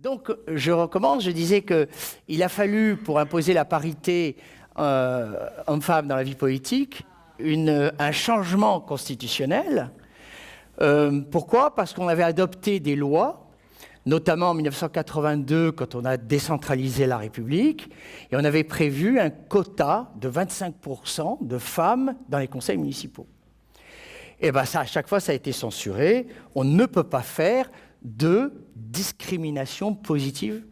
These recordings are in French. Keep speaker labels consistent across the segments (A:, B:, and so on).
A: Donc, je recommence, je disais qu'il a fallu, pour imposer la parité homme-femme dans la vie politique, un changement constitutionnel. Pourquoi? Parce qu'on avait adopté des lois, notamment en 1982, quand on a décentralisé la République, et on avait prévu un quota de 25% de femmes dans les conseils municipaux. Et bien ça, à chaque fois, ça a été censuré. On ne peut pas faire de discrimination positive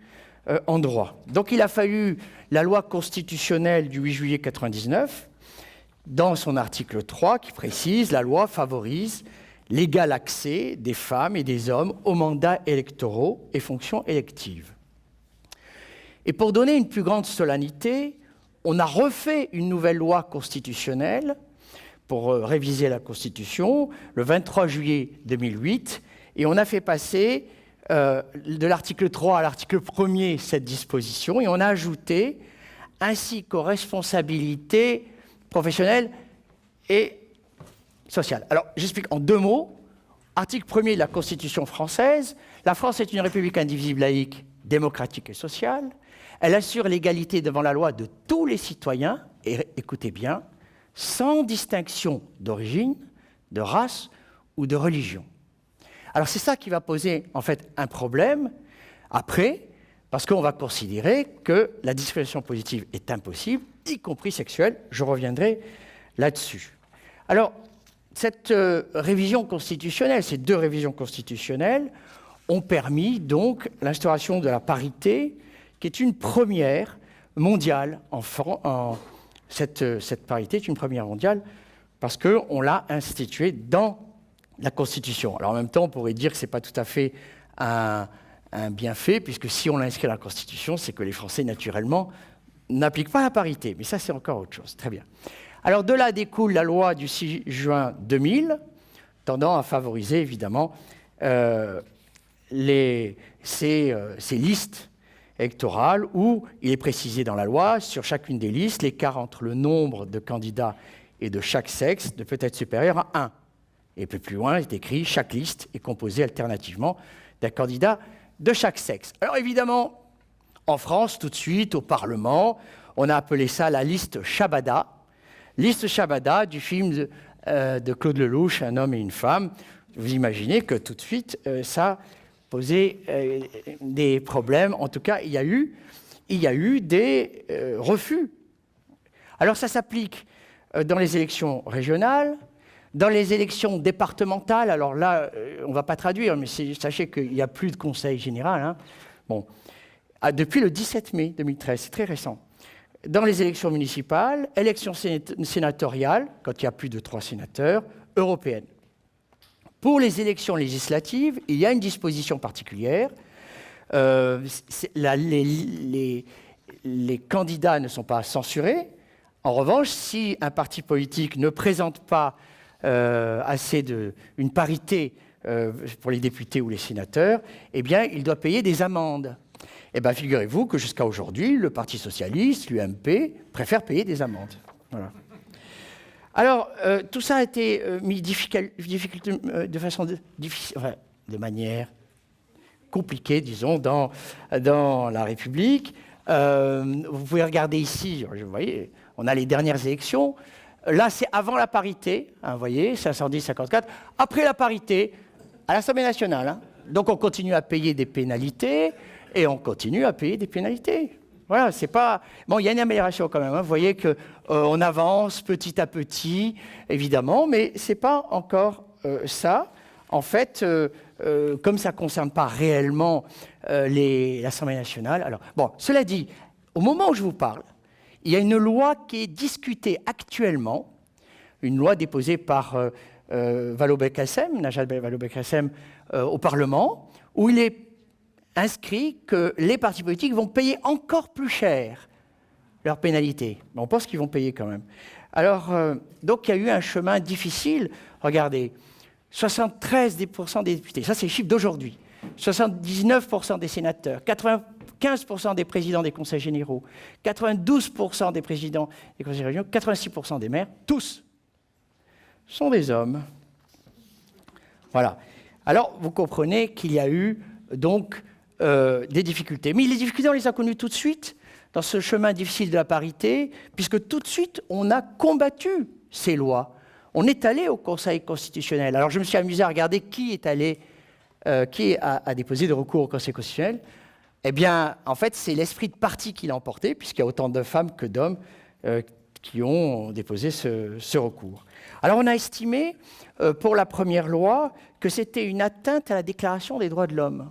A: en droit. Donc il a fallu la loi constitutionnelle du 8 juillet 1999, dans son article 3, qui précise « La loi favorise l'égal accès des femmes et des hommes aux mandats électoraux et fonctions électives ». Et pour donner une plus grande solennité, on a refait une nouvelle loi constitutionnelle pour réviser la Constitution le 23 juillet 2008, et on a fait passer de l'article 3 à l'article 1er cette disposition, et on a ajouté ainsi qu'aux responsabilités professionnelles et sociales. Alors, j'explique en 2 mots. Article 1er de la Constitution française, la France est une république indivisible, laïque, démocratique et sociale. Elle assure l'égalité devant la loi de tous les citoyens, et écoutez bien, sans distinction d'origine, de race ou de religion. Alors c'est ça qui va poser en fait un problème après, parce qu'on va considérer que la discrimination positive est impossible, y compris sexuelle. Je reviendrai là-dessus. Alors cette révision constitutionnelle, ces 2 révisions constitutionnelles ont permis donc l'instauration de la parité, qui est une première mondiale cette parité est une première mondiale parce qu'on l'a instituée dans la Constitution. Alors en même temps, on pourrait dire que ce n'est pas tout à fait un bienfait, puisque si on l'inscrit dans la Constitution, c'est que les Français, naturellement, n'appliquent pas la parité. Mais ça, c'est encore autre chose. Très bien. Alors de là découle la loi du 6 juin 2000, tendant à favoriser, évidemment, ces listes électorale où il est précisé dans la loi, sur chacune des listes, l'écart entre le nombre de candidats et de chaque sexe ne peut être supérieur à 1. Et plus loin, il est écrit « Chaque liste est composée alternativement d'un candidat de chaque sexe ». Alors évidemment, en France, tout de suite, au Parlement, on a appelé ça la liste Chabada. Liste Chabada du film de Claude Lelouch, Un homme et une femme. Vous imaginez que tout de suite, ça poser des problèmes. En tout cas, il y a eu des refus. Alors ça s'applique dans les élections régionales, dans les élections départementales. Alors là, on ne va pas traduire, mais sachez qu'il n'y a plus de conseil général. Hein. Bon. Depuis le 17 mai 2013, c'est très récent. Dans les élections municipales, élections sénatoriales, quand il y a plus de 3 sénateurs, européennes. Pour les élections législatives, il y a une disposition particulière. Les candidats ne sont pas censurés. En revanche, si un parti politique ne présente pas une parité pour les députés ou les sénateurs, eh bien, il doit payer des amendes. Eh bien, figurez-vous que jusqu'à aujourd'hui, le Parti socialiste, l'UMP, préfère payer des amendes. Voilà. Alors, tout ça a été mis de manière compliquée, disons, dans la République. Vous pouvez regarder ici, vous voyez, on a les dernières élections. Là, c'est avant la parité, hein, vous voyez, 510-54. Après la parité, à l'Assemblée nationale. Hein. Donc, on continue à payer des pénalités et on continue à payer des pénalités. Voilà, c'est pas... Bon, il y a une amélioration quand même. Hein. Vous voyez qu'on avance petit à petit, évidemment, mais ce n'est pas encore ça. En fait, comme ça ne concerne pas réellement l'Assemblée nationale... Alors, bon, cela dit, au moment où je vous parle, il y a une loi qui est discutée actuellement, une loi déposée par Vallaud-Belkacem, Najat Vallaud-Belkacem, au Parlement, où il est inscrit que les partis politiques vont payer encore plus cher leurs pénalités. On pense qu'ils vont payer quand même. Alors, donc il y a eu un chemin difficile. Regardez, 73% des députés, ça c'est le chiffre d'aujourd'hui, 79% des sénateurs, 95% des présidents des conseils généraux, 92% des présidents des conseils régionaux, 86% des maires, tous sont des hommes. Voilà. Alors, vous comprenez qu'il y a eu donc des difficultés. Mais les difficultés, on les a connues tout de suite dans ce chemin difficile de la parité, puisque tout de suite, on a combattu ces lois. On est allé au Conseil constitutionnel. Alors, je me suis amusé à regarder qui a déposé de recours au Conseil constitutionnel. Eh bien, en fait, c'est l'esprit de parti qui l'a emporté, puisqu'il y a autant de femmes que d'hommes qui ont déposé ce recours. Alors, on a estimé, pour la première loi, que c'était une atteinte à la Déclaration des droits de l'homme.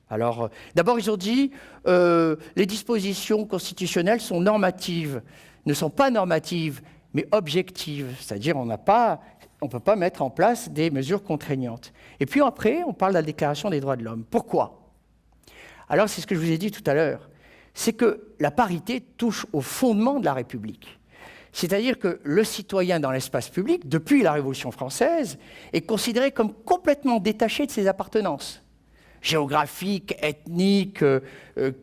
A: Alors, d'abord, ils ont dit les dispositions constitutionnelles sont normatives, ne sont pas normatives, mais objectives. C'est-à-dire, on ne peut pas mettre en place des mesures contraignantes. Et puis après, on parle de la Déclaration des droits de l'homme. Pourquoi ? Alors, c'est ce que je vous ai dit tout à l'heure. C'est que la parité touche au fondement de la République. C'est-à-dire que le citoyen dans l'espace public, depuis la Révolution française, est considéré comme complètement détaché de ses appartenances géographiques, ethniques,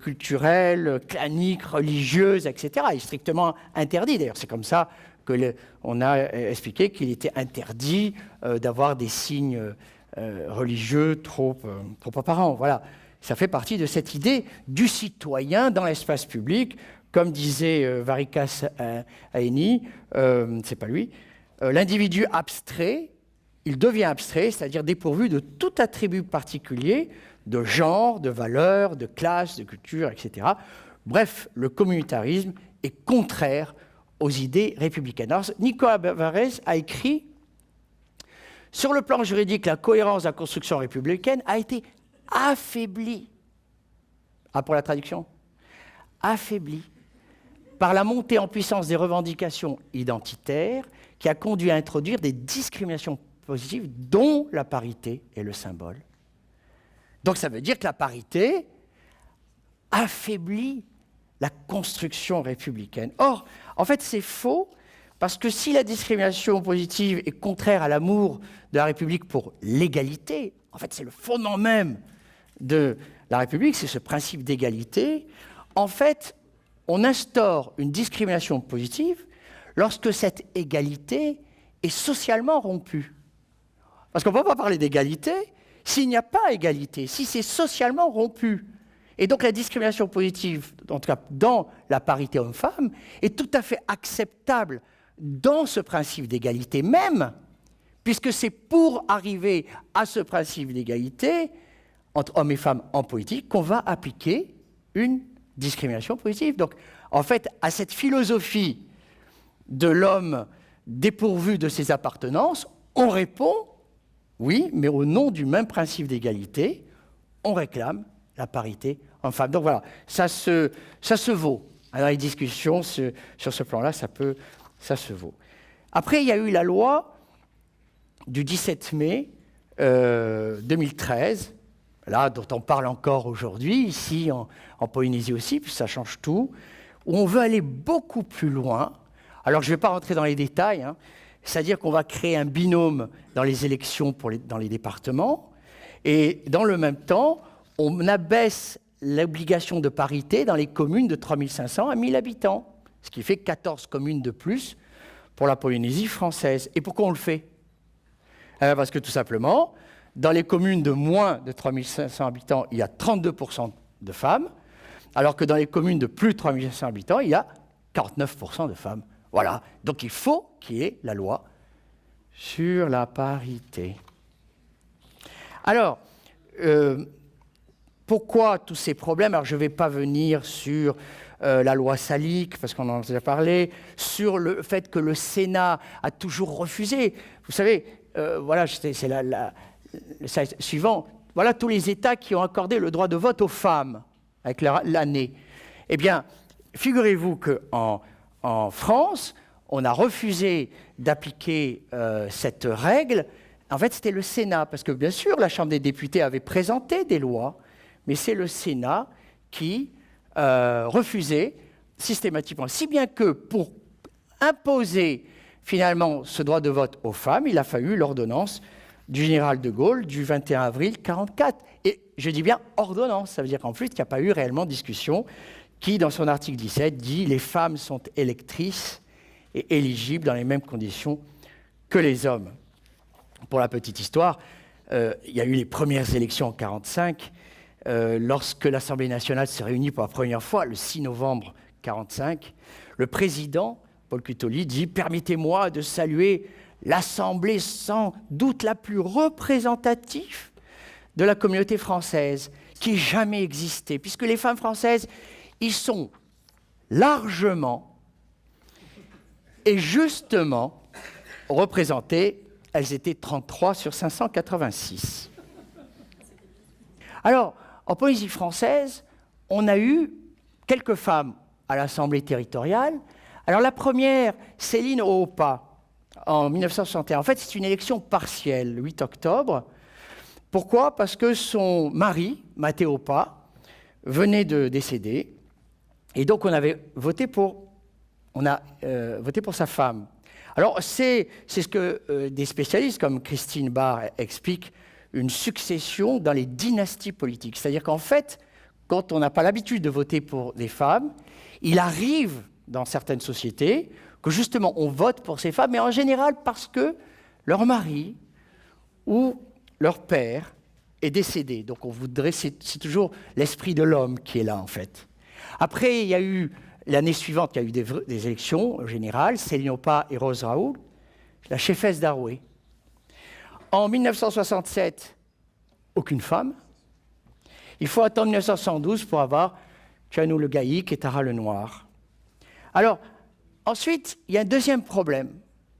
A: culturelles, claniques, religieuses, etc. Il est strictement interdit. D'ailleurs, c'est comme ça qu'on a expliqué qu'il était interdit d'avoir des signes religieux trop apparents. Voilà. Ça fait partie de cette idée du citoyen dans l'espace public. Comme disait Varikas Aeni, c'est pas lui, l'individu abstrait, il devient abstrait, c'est-à-dire dépourvu de tout attribut particulier, de genre, de valeur, de classe, de culture, etc. Bref, le communautarisme est contraire aux idées républicaines. Alors, Nicolas Varese a écrit « Sur le plan juridique, la cohérence de la construction républicaine a été affaiblie. » Ah, pour la traduction ? Affaiblie par la montée en puissance des revendications identitaires qui a conduit à introduire des discriminations positives dont la parité est le symbole. Donc ça veut dire que la parité affaiblit la construction républicaine. Or, en fait, c'est faux, parce que si la discrimination positive est contraire à l'amour de la République pour l'égalité, en fait, c'est le fondement même de la République, c'est ce principe d'égalité, en fait, on instaure une discrimination positive lorsque cette égalité est socialement rompue. Parce qu'on ne peut pas parler d'égalité s'il n'y a pas égalité, si c'est socialement rompu. Et donc la discrimination positive, en tout cas dans la parité homme-femme, est tout à fait acceptable dans ce principe d'égalité même, puisque c'est pour arriver à ce principe d'égalité entre hommes et femmes en politique qu'on va appliquer une discrimination positive. Donc, en fait, à cette philosophie de l'homme dépourvu de ses appartenances, on répond, oui, mais au nom du même principe d'égalité, on réclame la parité homme-femme. Donc voilà, ça se vaut. Dans les discussions sur ce plan-là, ça se vaut. Après, il y a eu la loi du 17 mai 2013, là, dont on parle encore aujourd'hui, ici en Polynésie aussi, puis ça change tout, où on veut aller beaucoup plus loin. Alors, je ne vais pas rentrer dans les détails, hein, c'est-à-dire qu'on va créer un binôme dans les élections dans les départements, et dans le même temps, on abaisse l'obligation de parité dans les communes de 3500 à 1000 habitants, ce qui fait 14 communes de plus pour la Polynésie française. Et pourquoi on le fait ? Parce que tout simplement, dans les communes de moins de 3500 habitants, il y a 32% de femmes, alors que dans les communes de plus de 3500 habitants, il y a 49% de femmes. Voilà. Donc il faut qu'il y ait la loi sur la parité. Alors, pourquoi tous ces problèmes ? Alors je ne vais pas venir sur la loi Salic, parce qu'on en a déjà parlé, sur le fait que le Sénat a toujours refusé. Vous savez, voilà, c'est le slide suivant. Voilà tous les États qui ont accordé le droit de vote aux femmes avec l'année. Eh bien, figurez-vous qu'en France, on a refusé d'appliquer cette règle. En fait, c'était le Sénat, parce que bien sûr, la Chambre des députés avait présenté des lois, mais c'est le Sénat qui refusait systématiquement. Si bien que pour imposer finalement ce droit de vote aux femmes, il a fallu l'ordonnance du général de Gaulle du 21 avril 1944. Et je dis bien ordonnance, ça veut dire qu'en plus, il n'y a pas eu réellement discussion, qui, dans son article 17, dit « Les femmes sont électrices et éligibles dans les mêmes conditions que les hommes ». Pour la petite histoire, il y a eu les premières élections en 1945, lorsque l'Assemblée nationale s'est réunie pour la première fois, le 6 novembre 1945, le président, Paul Cutoli, dit « Permettez-moi de saluer l'Assemblée sans doute la plus représentative de la communauté française qui ait jamais existé, puisque les femmes françaises y sont largement et justement représentées. Elles étaient 33 sur 586. » Alors, en Polynésie française, on a eu quelques femmes à l'Assemblée territoriale. Alors la première, Céline Oopa, en 1961. En fait, c'est une élection partielle, le 8 octobre. Pourquoi? Parce que son mari, Mathéo Oopa, venait de décéder. Et donc, on a voté pour sa femme. Alors, c'est ce que des spécialistes comme Christine Barr expliquent, une succession dans les dynasties politiques. C'est-à-dire qu'en fait, quand on n'a pas l'habitude de voter pour des femmes, il arrive dans certaines sociétés que justement on vote pour ces femmes, mais en général parce que leur mari ou leur père est décédé. Donc on voudrait, c'est toujours l'esprit de l'homme qui est là en fait. Après, il y a eu, l'année suivante, il y a eu des élections générales, Céline Oopa et Rose Raoul, la chefesse d'Aroué. En 1967, aucune femme. Il faut attendre 1972 pour avoir Tchanou Le Gaïc et Tara Lenoir. Alors, ensuite, il y a un deuxième problème.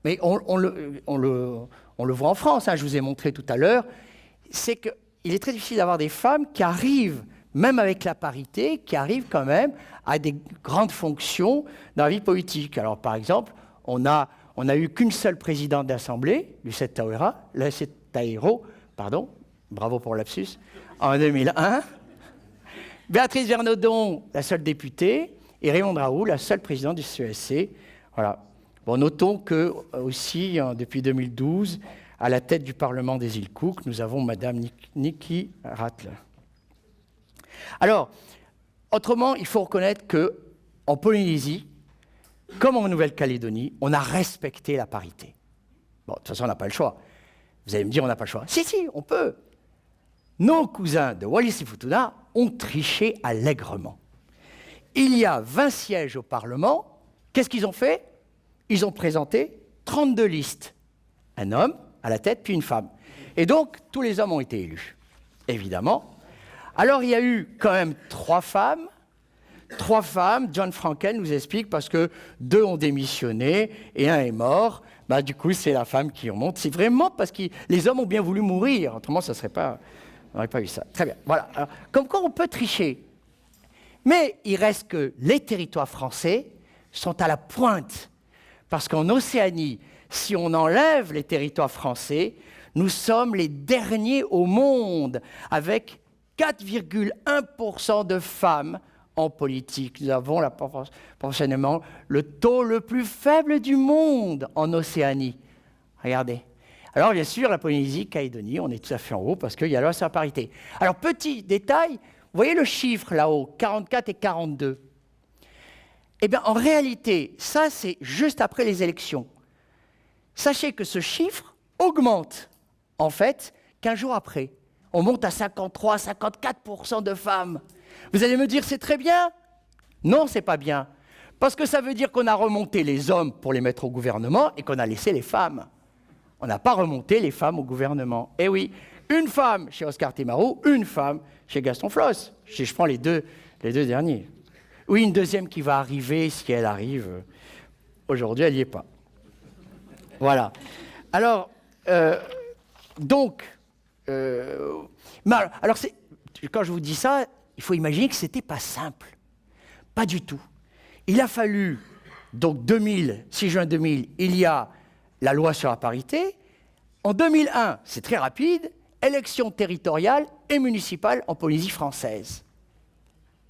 A: Mais on le voit en France, hein, je vous ai montré tout à l'heure, c'est qu'il est très difficile d'avoir des femmes qui arrivent, même avec la parité, qui arrivent quand même à des grandes fonctions dans la vie politique. Alors, par exemple, on n'a eu qu'une seule présidente d'Assemblée, Lucette Taïro, bravo pour le lapsus, en 2001. Béatrice Vernaudon, la seule députée, et Raymond Raoult, la seule présidente du CESC. Voilà. Bon, notons que, aussi, depuis 2012, à la tête du Parlement des îles Cook, nous avons Madame Nikki Rattler. Alors, autrement, il faut reconnaître qu'en Polynésie, comme en Nouvelle-Calédonie, on a respecté la parité. Bon, de toute façon, on n'a pas le choix. Vous allez me dire, on n'a pas le choix. Si, on peut. Nos cousins de Wallis et Futuna ont triché allègrement. Il y a 20 sièges au Parlement. Qu'est-ce qu'ils ont fait? Ils ont présenté 32 listes. Un homme à la tête, puis une femme. Et donc, tous les hommes ont été élus, évidemment. Alors, il y a eu quand même 3 femmes. 3 femmes, John Frankel nous explique, parce que 2 ont démissionné et 1 est mort. Bah, du coup, c'est la femme qui remonte. C'est vraiment parce que les hommes ont bien voulu mourir. Autrement, ça serait pas, on n'aurait pas eu ça. Très bien. Voilà. Alors, comme quoi, on peut tricher. Mais il reste que les territoires français sont à la pointe. Parce qu'en Océanie, si on enlève les territoires français, nous sommes les derniers au monde, avec 4,1% de femmes en politique. Nous avons prochainement le taux le plus faible du monde en Océanie. Regardez. Alors, bien sûr, la Polynésie-Calédonie, on est tout à fait en haut parce qu'il y a là sa parité. Alors, petit détail, vous voyez le chiffre là-haut, 44 et 42. Eh bien, en réalité, ça, c'est juste après les élections. Sachez que ce chiffre augmente, en fait, 15 jours après. On monte à 53, 54% de femmes. Vous allez me dire, c'est très bien? Non, c'est pas bien. Parce que ça veut dire qu'on a remonté les hommes pour les mettre au gouvernement et qu'on a laissé les femmes. On n'a pas remonté les femmes au gouvernement. Eh oui, une femme chez Oscar Timarou, une femme chez Gaston Floss. Je prends les deux derniers. Oui, une deuxième qui va arriver, si elle arrive. Aujourd'hui, elle n'y est pas. Voilà. Alors, alors quand je vous dis ça, il faut imaginer que ce n'était pas simple. Pas du tout. Il a fallu, donc 6 juin 2000, il y a la loi sur la parité. En 2001, c'est très rapide, élections territoriales et municipales en Polynésie française.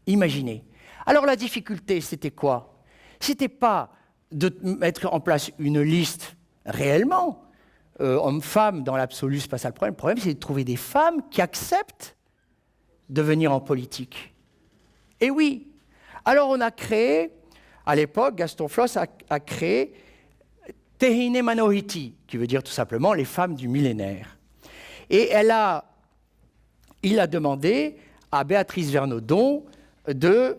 A: Imaginez. Alors la difficulté, c'était quoi? C'était pas de mettre en place une liste réellement, hommes-femmes, dans l'absolu, c'est pas ça le problème. Le problème, c'est de trouver des femmes qui acceptent de venir en politique. Et oui. Alors on a créé, à l'époque, Gaston Floss a créé Tehine Manohiti, qui veut dire tout simplement les femmes du millénaire. Et il a demandé à Béatrice Vernaudon de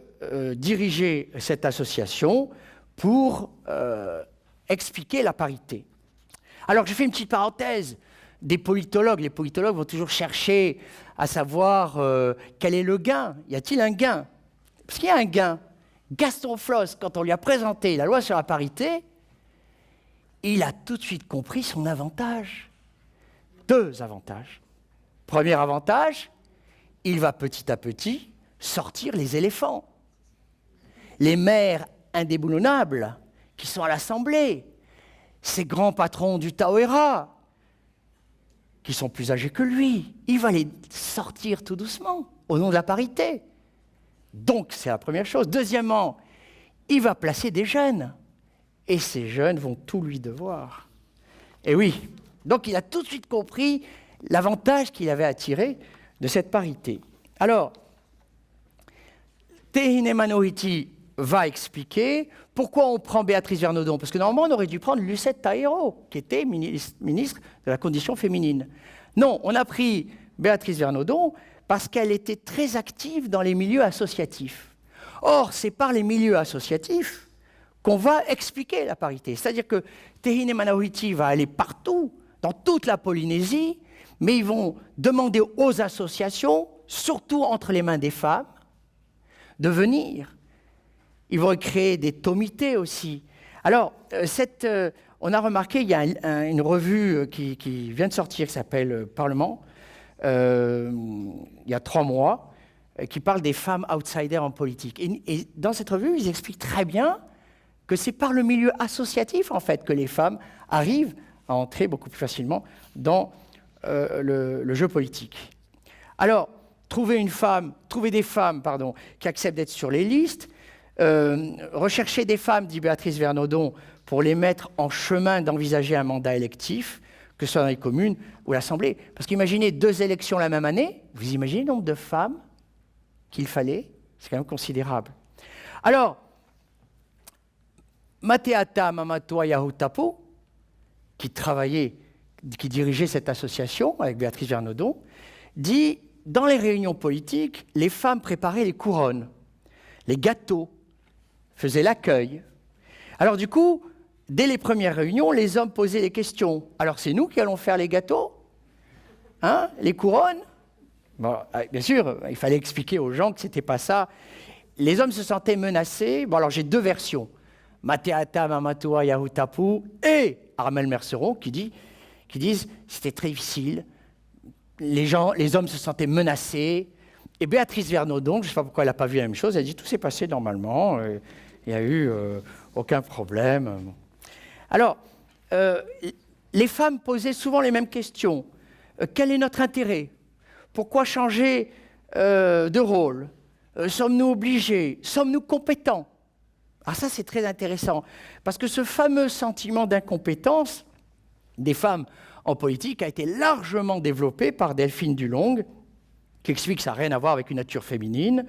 A: diriger cette association pour expliquer la parité. Alors, je fais une petite parenthèse des politologues. Les politologues vont toujours chercher à savoir quel est le gain. Y a-t-il un gain? Parce qu'il y a un gain. Gaston Floss, quand on lui a présenté la loi sur la parité, il a tout de suite compris son avantage. 2 avantages. Premier avantage, il va petit à petit sortir les éléphants. Les maires indéboulonnables qui sont à l'Assemblée, ces grands patrons du Taoïra, qui sont plus âgés que lui, il va les sortir tout doucement, au nom de la parité. Donc, c'est la première chose. Deuxièmement, il va placer des jeunes. Et ces jeunes vont tout lui devoir. Et oui, donc il a tout de suite compris l'avantage qu'il avait à tirer de cette parité. Alors, Tehine Manohiti va expliquer pourquoi on prend Béatrice Vernaudon. Parce que normalement, on aurait dû prendre Lucette Tahéro, qui était ministre de la Condition féminine. Non, on a pris Béatrice Vernaudon parce qu'elle était très active dans les milieux associatifs. Or, c'est par les milieux associatifs qu'on va expliquer la parité. C'est-à-dire que Tehine Manohiti va aller partout, dans toute la Polynésie, mais ils vont demander aux associations, surtout entre les mains des femmes, de venir. Ils vont créer des tomités aussi. Alors, on a remarqué, il y a une revue qui vient de sortir, qui s'appelle Parlement, il y a 3 mois, qui parle des femmes outsiders en politique. Et dans cette revue, ils expliquent très bien que c'est par le milieu associatif, en fait, que les femmes arrivent à entrer beaucoup plus facilement dans le jeu politique. Alors, trouver des femmes qui acceptent d'être sur les listes, rechercher des femmes, dit Béatrice Vernaudon, pour les mettre en chemin d'envisager un mandat électif, que ce soit dans les communes ou l'Assemblée. Parce qu'imaginez 2 élections la même année, vous imaginez le nombre de femmes qu'il fallait? C'est quand même considérable. Alors, Mateata Mamatoa Yahutapu, qui dirigeait cette association avec Béatrice Vernaudon, dit, dans les réunions politiques, les femmes préparaient les couronnes, les gâteaux, faisaient l'accueil. Alors du coup, dès les premières réunions, les hommes posaient les questions. Alors c'est nous qui allons faire les gâteaux? Hein? Les couronnes? Bon, bien sûr, il fallait expliquer aux gens que ce n'était pas ça. Les hommes se sentaient menacés. Bon, alors j'ai 2 versions. Mateata Mamatoa Yahutapu et Armel Merceron qui disent que c'était très difficile. Les hommes se sentaient menacés. Et Béatrice Vernaudon, je ne sais pas pourquoi elle n'a pas vu la même chose, elle dit tout s'est passé normalement, il n'y a eu aucun problème. Alors, les femmes posaient souvent les mêmes questions. Quel est notre intérêt? Pourquoi changer de rôle? Sommes-nous obligés? Sommes-nous compétents? Ah, ça, c'est très intéressant, parce que ce fameux sentiment d'incompétence des femmes en politique a été largement développé par Delphine Dulong, qui explique que ça n'a rien à voir avec une nature féminine,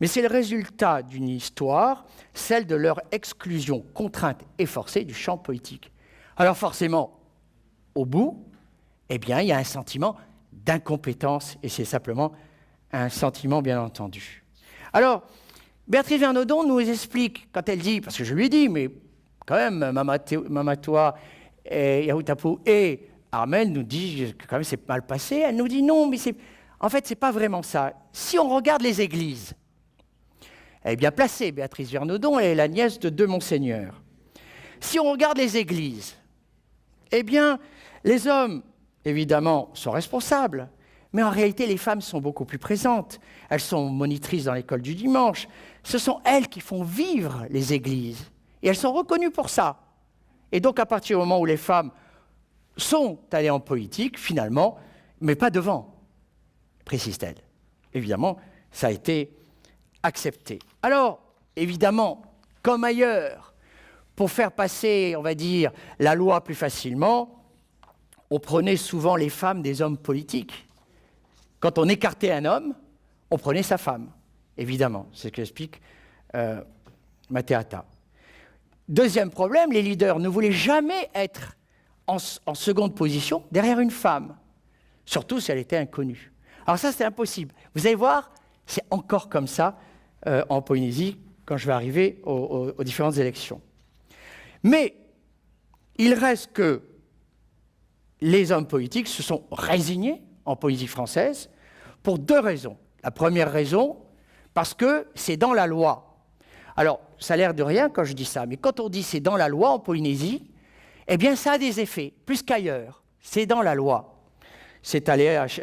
A: mais c'est le résultat d'une histoire, celle de leur exclusion contrainte et forcée du champ politique. Alors forcément, au bout, eh bien, il y a un sentiment d'incompétence, et c'est simplement un sentiment, bien entendu. Alors, Béatrice Vernaudon nous explique, quand elle dit, parce que je lui ai dit, mais quand même, Mamatoa et Yahutapu et Armel nous dit que quand même c'est mal passé, elle nous dit non, mais en fait, ce n'est pas vraiment ça. Si on regarde les églises, elle est bien placée, Béatrice Vernaudon, elle est la nièce de 2 monseigneurs. Si on regarde les églises, eh bien, les hommes, évidemment, sont responsables, mais en réalité, les femmes sont beaucoup plus présentes. Elles sont monitrices dans l'école du dimanche. Ce sont elles qui font vivre les églises. Et elles sont reconnues pour ça. Et donc, à partir du moment où les femmes sont allées en politique, finalement, mais pas devant, précise-t-elle. Évidemment, ça a été accepté. Alors, évidemment, comme ailleurs, pour faire passer, on va dire, la loi plus facilement, on prenait souvent les femmes des hommes politiques. Quand on écartait un homme, on prenait sa femme, évidemment. C'est ce qu'explique Mateata. Deuxième problème, les leaders ne voulaient jamais être en seconde position derrière une femme, surtout si elle était inconnue. Alors ça, c'est impossible. Vous allez voir, C'est encore comme ça en Polynésie quand je vais arriver aux différentes élections. Mais il reste que les hommes politiques se sont résignés en Polynésie française pour 2 raisons. La première raison, parce que c'est dans la loi. Alors, ça a l'air de rien quand je dis ça, mais quand on dit c'est dans la loi en Polynésie, eh bien ça a des effets, plus qu'ailleurs. C'est dans la loi.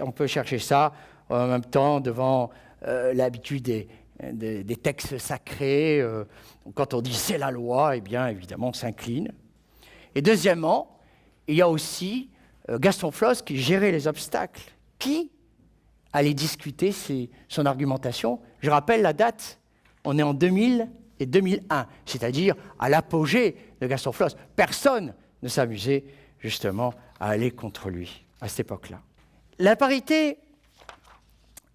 A: On peut chercher ça en même temps devant l'habitude des textes sacrés. Quand on dit c'est la loi, eh bien évidemment on s'incline. Et deuxièmement, il y a aussi Gaston Flosse qui gérait les obstacles, qui allait discuter son argumentation. Je rappelle la date, on est en 2000 et 2001, c'est-à-dire à l'apogée de Gaston Flosse. Personne ne s'amusait justement à aller contre lui à cette époque-là. La parité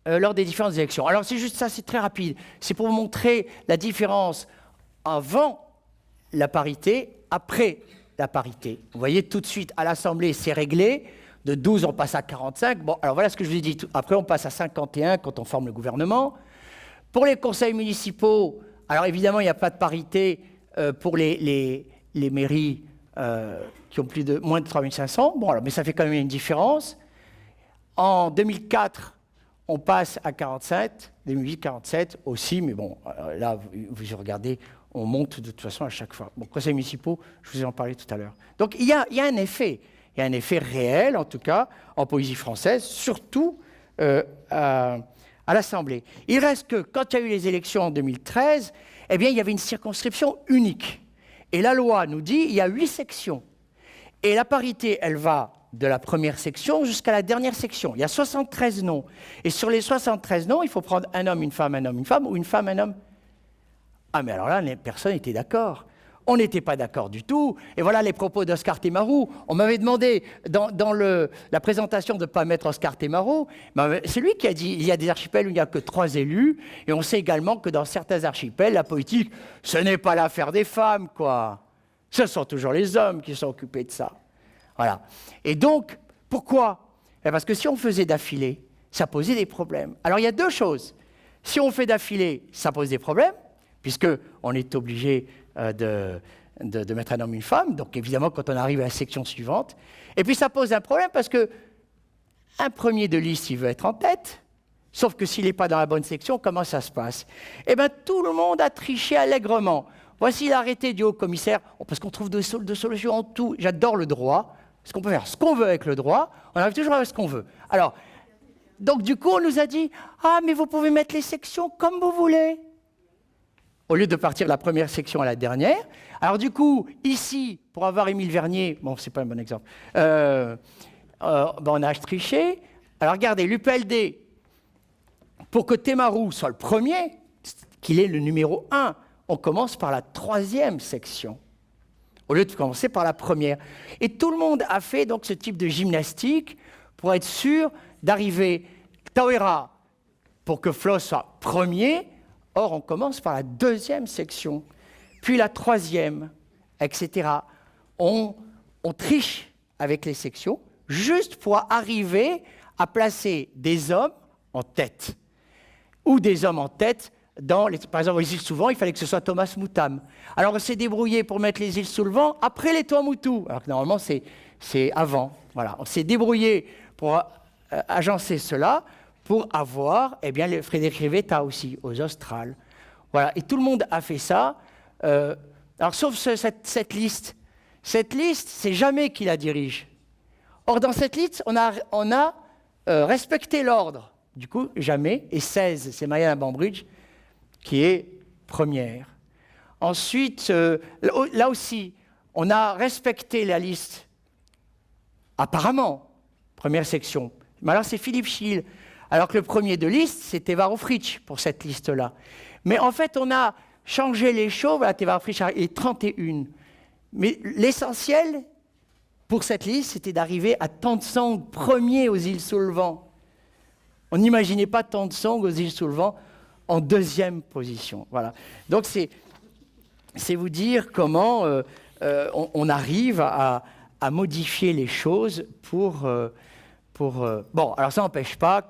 A: lors des différentes élections. Alors c'est juste ça, c'est très rapide. C'est pour vous montrer la différence avant la parité, après la parité. Vous voyez tout de suite à l'Assemblée, c'est réglé. De 12, on passe à 45. Bon, alors voilà ce que je vous ai dit. Après, on passe à 51 quand on forme le gouvernement. Pour les conseils municipaux, alors évidemment, il n'y a pas de parité pour les mairies qui ont moins de 3500. Bon, alors, mais ça fait quand même une différence. En 2004, on passe à 47. 2008, 47 aussi. Mais bon, là, vous regardez, on monte de toute façon à chaque fois. Bon, conseils municipaux, je vous ai en parlé tout à l'heure. Donc, il y a un effet. Il y a un effet réel, en tout cas, en Polynésie française, surtout à l'Assemblée. Il reste que, quand il y a eu les élections en 2013, eh bien, il y avait une circonscription unique. Et la loi nous dit qu'il y a 8 sections. Et la parité, elle va de la première section jusqu'à la dernière section. Il y a 73 noms. Et sur les 73 noms, il faut prendre un homme, une femme, ou une femme, un homme. Ah, mais alors là, personne n'était d'accord. On n'était pas d'accord du tout. Et voilà les propos d'Oscar Temaru. On m'avait demandé dans la présentation de ne pas mettre Oscar Temaru. C'est lui qui a dit il y a des archipels où il n'y a que 3 élus. Et on sait également que dans certains archipels, la politique, ce n'est pas l'affaire des femmes, quoi. Ce sont toujours les hommes qui sont occupés de ça. Voilà. Et donc, pourquoi ? Parce que si on faisait d'affilée, ça posait des problèmes. Alors il y a 2 choses. Si on fait d'affilée, ça pose des problèmes, puisqu'on est obligé de mettre un homme et une femme, donc évidemment quand on arrive à la section suivante. Et puis ça pose un problème parce que un premier de liste, il veut être en tête, sauf que s'il n'est pas dans la bonne section, comment ça se passe ? Eh bien tout le monde a triché allègrement. Voici l'arrêté du haut-commissaire, parce qu'on trouve de solutions en tout. J'adore le droit, parce qu'on peut faire ce qu'on veut avec le droit, on arrive toujours à ce qu'on veut. Alors, donc du coup on nous a dit « Ah, mais vous pouvez mettre les sections comme vous voulez ». Au lieu de partir de la première section à la dernière. Alors du coup, ici, pour avoir Émile Vernier, bon, c'est pas un bon exemple, on a triché. Alors regardez, l'UPLD, pour que Temaru soit le premier, qu'il est le numéro 1, on commence par la 3e section, au lieu de commencer par la première. Et tout le monde a fait donc ce type de gymnastique pour être sûr d'arriver Tauera, pour que Flosse soit premier. Or, on commence par la 2e section, puis la 3e, etc. On triche avec les sections, juste pour arriver à placer des hommes en tête, ou des hommes en tête dans par exemple, les îles Soulevant, il fallait que ce soit Thomas Moutam. Alors, on s'est débrouillé pour mettre les îles Soulevant après les Tuamotu, alors que normalement, c'est avant. Voilà. On s'est débrouillé pour agencer cela, pour avoir le Frédéric Rivetta aussi, aux Australes. Voilà, et tout le monde a fait ça. Alors, sauf cette liste. Cette liste, c'est jamais qui la dirige. Or, dans cette liste, on a respecté l'ordre. Du coup, jamais. Et 16, c'est Marianne Bambridge qui est première. Ensuite, là aussi, on a respecté la liste. Apparemment, première section. Mais alors, c'est Philippe Schill. Alors que le premier de liste, c'était Tevaro Fritsch pour cette liste-là. Mais en fait, on a changé les choses. Voilà, Tevaro Fritsch est 31. Mais l'essentiel pour cette liste, c'était d'arriver à Tantsang premier aux îles Soulevant. On n'imaginait pas Tantsang aux îles Soulevant en 2e position. Voilà. Donc, c'est vous dire comment on arrive à modifier les choses pour... Bon, alors ça n'empêche pas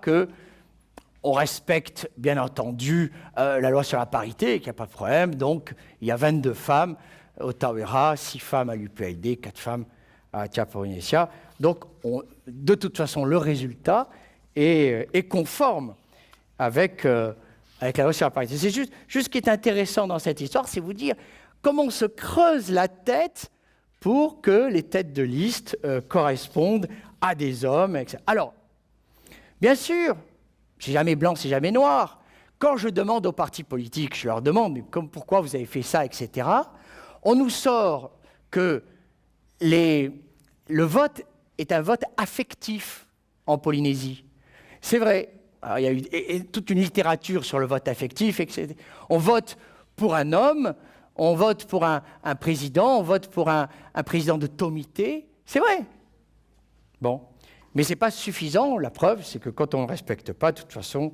A: on respecte, bien entendu, la loi sur la parité, qu'il n'y a pas de problème. Donc, il y a 22 femmes au Tauera, 6 femmes à l'UPAID, 4 femmes à Tia Polynesia. Donc, de toute façon, le résultat est conforme avec la loi sur la parité. C'est juste ce qui est intéressant dans cette histoire, c'est vous dire comment on se creuse la tête pour que les têtes de liste correspondent à des hommes, etc. Alors, bien sûr, c'est jamais blanc, c'est jamais noir. Quand je demande aux partis politiques, je leur demande mais pourquoi vous avez fait ça, etc., on nous sort que le vote est un vote affectif en Polynésie. C'est vrai. Alors, il y a eu toute une littérature sur le vote affectif, etc. On vote pour un homme, on vote pour un président, on vote pour un président de Tomité. C'est vrai. Bon. Mais ce n'est pas suffisant. La preuve, c'est que quand on ne respecte pas, de toute façon,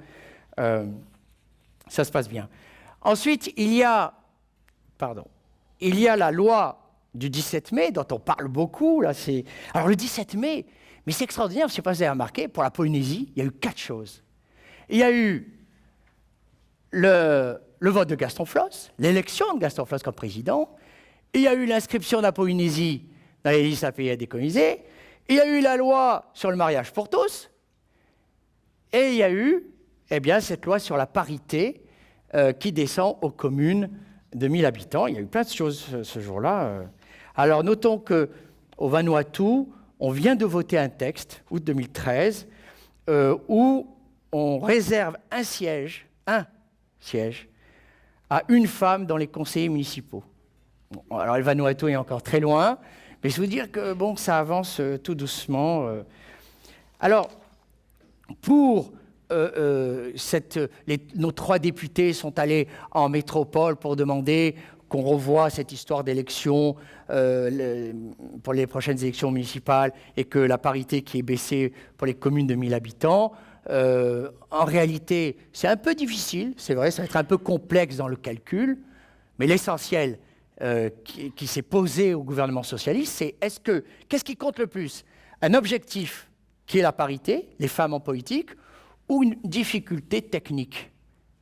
A: ça se passe bien. Ensuite, il y a la loi du 17 mai, dont on parle beaucoup. Là, alors, le 17 mai, mais c'est extraordinaire, je ne sais pas si vous avez remarqué, pour la Polynésie, il y a eu 4 choses. Il y a eu le vote de Gaston Floss, l'élection de Gaston Floss comme président. Il y a eu l'inscription de la Polynésie dans les listes à pays à décoloniser. Il y a eu la loi sur le mariage pour tous. Et il y a eu cette loi sur la parité qui descend aux communes de 1000 habitants. Il y a eu plein de choses ce jour-là. Alors, notons qu'au Vanuatu, on vient de voter un texte, août 2013, où on réserve un siège à une femme dans les conseillers municipaux. Bon, alors, le Vanuatu est encore très loin, mais je veux dire que bon, ça avance tout doucement. Alors, pour nos 3 députés sont allés en métropole pour demander qu'on revoie cette histoire d'élection pour les prochaines élections municipales et que la parité qui est baissée pour les communes de 1000 habitants. En réalité, c'est un peu difficile, c'est vrai, ça va être un peu complexe dans le calcul, mais l'essentiel qui s'est posé au gouvernement socialiste, c'est qu'est-ce qui compte le plus? Un objectif qui est la parité, les femmes en politique, ou une difficulté technique?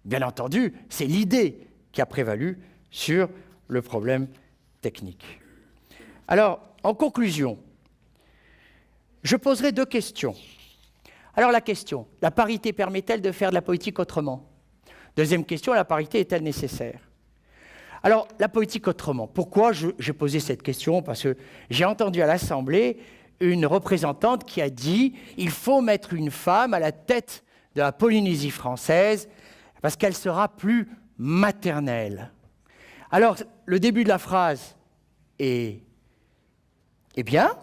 A: Bien entendu, c'est l'idée qui a prévalu sur le problème technique. Alors, en conclusion, je poserai 2 questions. Alors la question, la parité permet-elle de faire de la politique autrement? Deuxième question, la parité est-elle nécessaire? Alors, la politique autrement. Pourquoi j'ai posé cette question? Parce que j'ai entendu à l'Assemblée une représentante qui a dit « il faut mettre une femme à la tête de la Polynésie française parce qu'elle sera plus maternelle ». Alors, le début de la phrase est bien.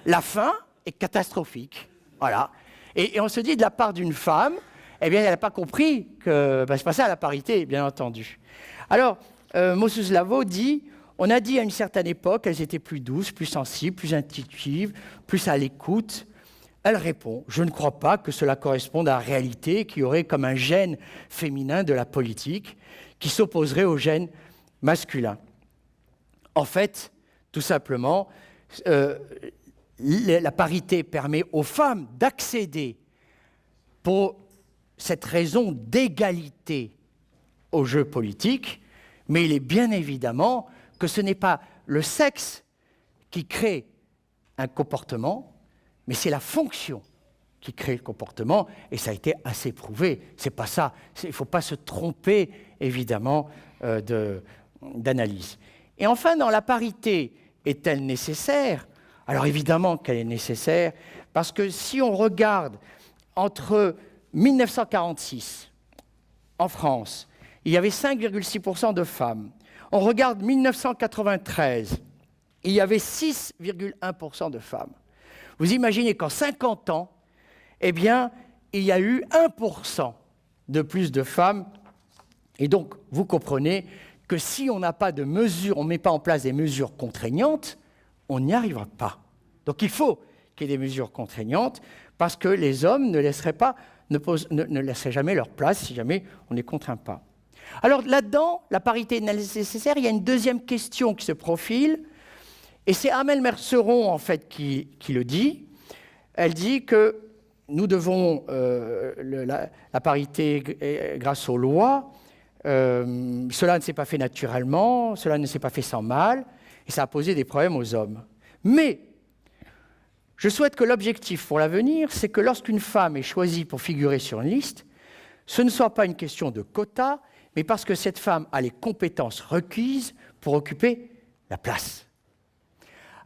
A: La fin est catastrophique. Voilà. Et on se dit, de la part d'une femme, eh bien, elle n'a pas compris que c'est pas ça la parité, bien entendu. Alors, Moses Lavo dit, on a dit à une certaine époque qu'elles étaient plus douces, plus sensibles, plus intuitives, plus à l'écoute. Elle répond, je ne crois pas que cela corresponde à la réalité, qu'il y aurait comme un gène féminin de la politique qui s'opposerait au gène masculin. En fait, tout simplement, la parité permet aux femmes d'accéder pour cette raison d'égalité au jeu politique, mais il est bien évidemment que ce n'est pas le sexe qui crée un comportement, mais c'est la fonction qui crée le comportement, et ça a été assez prouvé. C'est pas ça. Il ne faut pas se tromper, évidemment, d'analyse. Et enfin, dans la parité, est-elle nécessaire? Alors évidemment qu'elle est nécessaire, parce que si on regarde entre 1946, en France, il y avait 5,6% de femmes. On regarde 1993, il y avait 6,1% de femmes. Vous imaginez qu'en 50 ans, eh bien, il y a eu 1% de plus de femmes. Et donc, vous comprenez que si on n'a pas de mesures, on ne met pas en place des mesures contraignantes, on n'y arrivera pas. Donc, il faut qu'il y ait des mesures contraignantes parce que les hommes ne laisseraient jamais leur place si jamais on ne les contraint pas. Alors là-dedans, la parité est nécessaire. Il y a une deuxième question qui se profile, et c'est Amel Merceron en fait qui le dit. Elle dit que nous devons la parité grâce aux lois. Cela ne s'est pas fait naturellement, cela ne s'est pas fait sans mal, et ça a posé des problèmes aux hommes. Mais je souhaite que l'objectif pour l'avenir, c'est que lorsqu'une femme est choisie pour figurer sur une liste, ce ne soit pas une question de quota, mais parce que cette femme a les compétences requises pour occuper la place.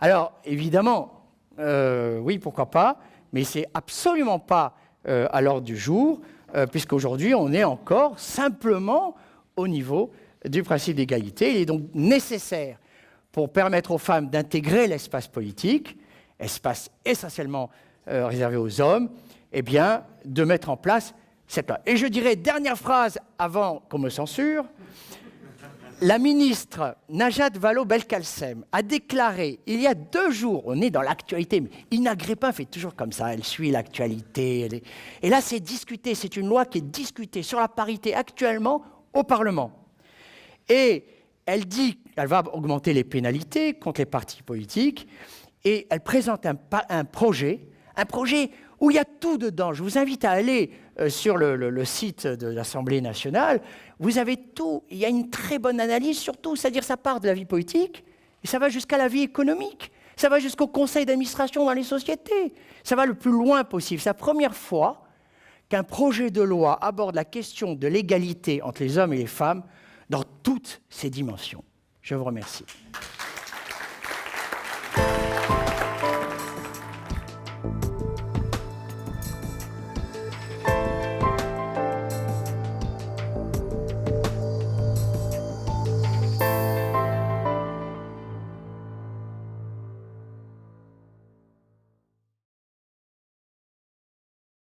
A: Alors, évidemment, oui, pourquoi pas, mais ce n'est absolument pas à l'ordre du jour, puisqu'aujourd'hui, on est encore simplement au niveau du principe d'égalité. Il est donc nécessaire, pour permettre aux femmes d'intégrer l'espace politique, espace essentiellement réservé aux hommes, eh bien, de mettre en place cette loi. Et je dirais, dernière phrase avant qu'on me censure, la ministre Najat Vallaud-Belkacem a déclaré, il y a 2 jours, on est dans l'actualité, mais Ina Grépin fait toujours comme ça, elle suit l'actualité. Et là, c'est discuté, c'est une loi qui est discutée sur la parité actuellement au Parlement. Et elle dit qu'elle va augmenter les pénalités contre les partis politiques, et elle présente un projet où il y a tout dedans. Je vous invite à aller sur le site de l'Assemblée nationale. Vous avez tout. Il y a une très bonne analyse sur tout. C'est-à-dire ça part de la vie politique et ça va jusqu'à la vie économique. Ça va jusqu'au conseil d'administration dans les sociétés. Ça va le plus loin possible. C'est la première fois qu'un projet de loi aborde la question de l'égalité entre les hommes et les femmes dans toutes ses dimensions. Je vous remercie.